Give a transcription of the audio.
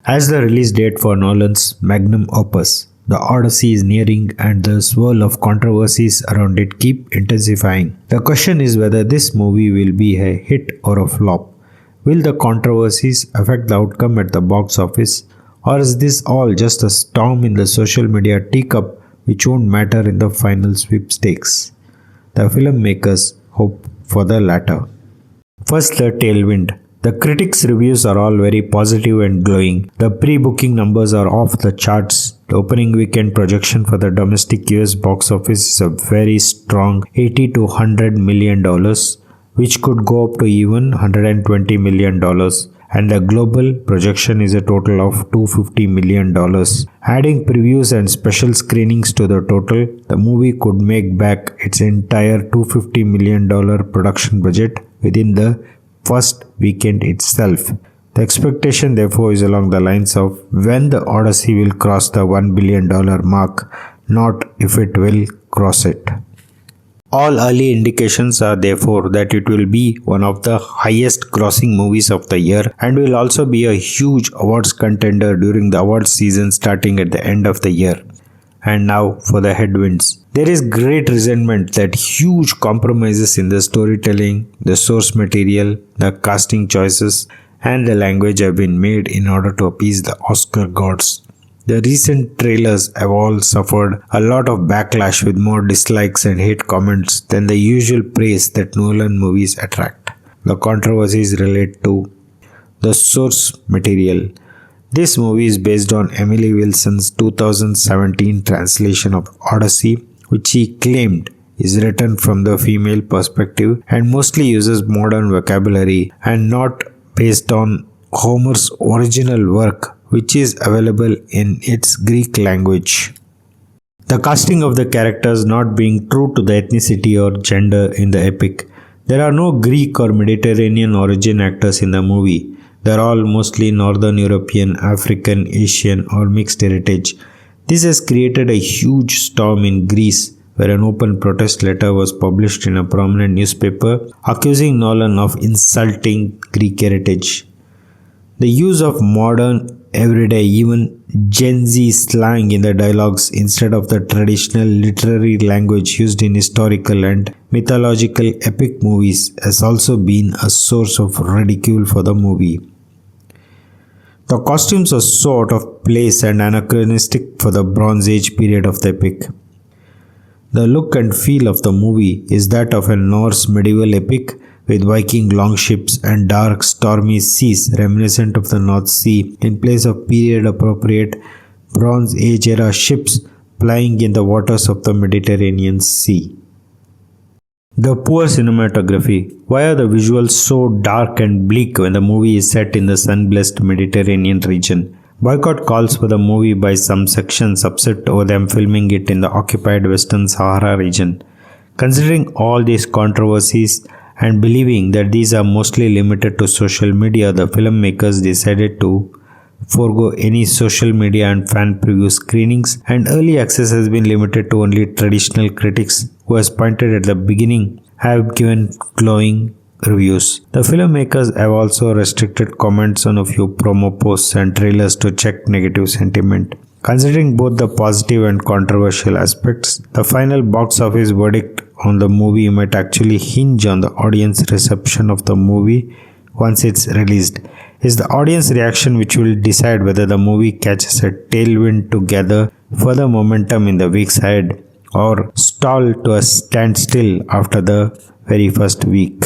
As the release date for Nolan's magnum opus, The Odyssey is nearing and the swirl of controversies around it keep intensifying. The question is whether this movie will be a hit or a flop. Will the controversies affect the outcome at the box office, or is this all just a storm in the social media teacup which won't matter in the final sweepstakes? The filmmakers hope for the latter. First, the tailwind. The critics' reviews are all very positive and glowing. The pre-booking numbers are off the charts. The opening weekend projection for the domestic US box office is a very strong $80 to $100 million, which could go up to even $120 million. And the global projection is a total of $250 million. Adding previews and special screenings to the total, the movie could make back its entire $250 million production budget within the first weekend itself. The expectation therefore is along the lines of when the Odyssey will cross the $1 billion mark, not if it will cross it. All early indications are therefore that it will be one of the highest grossing movies of the year and will also be a huge awards contender during the awards season starting at the end of the year. And now for the headwinds. There is great resentment that huge compromises in the storytelling, the source material, the casting choices, and the language have been made in order to appease the Oscar gods. The recent trailers have all suffered a lot of backlash with more dislikes and hate comments than the usual praise that Nolan movies attract. The controversies relate to the source material. This movie is based on Emily Wilson's 2017 translation of Odyssey, which he claimed is written from the female perspective and mostly uses modern vocabulary and not based on Homer's original work, which is available in its Greek language. The casting of the characters not being true to the ethnicity or gender in the epic. There are no Greek or Mediterranean origin actors in the movie. They're all mostly Northern European, African, Asian or mixed heritage. This has created a huge storm in Greece, where an open protest letter was published in a prominent newspaper accusing Nolan of insulting Greek heritage. The use of modern, everyday, even Gen Z slang in the dialogues instead of the traditional literary language used in historical and mythological epic movies has also been a source of ridicule for the movie. The costumes are so out of place and anachronistic for the Bronze Age period of the epic. The look and feel of the movie is that of a Norse medieval epic with Viking longships and dark stormy seas reminiscent of the North Sea in place of period-appropriate Bronze Age era ships plying in the waters of the Mediterranean Sea. The poor cinematography. Why are the visuals so dark and bleak when the movie is set in the sun-blessed Mediterranean region? Boycott calls for the movie by some sections upset over them filming it in the occupied Western Sahara region. Considering all these controversies and believing that these are mostly limited to social media, the filmmakers decided to forego any social media and fan preview screenings, and early access has been limited to only traditional critics who, as pointed at the beginning, have given glowing reviews. The filmmakers have also restricted comments on a few promo posts and trailers to check negative sentiment. Considering both the positive and controversial aspects, the final box office verdict on the movie might actually hinge on the audience reception of the movie once it's released. It's the audience reaction which will decide whether the movie catches a tailwind to gather further momentum in the weeks ahead or stall to a standstill after the very first week.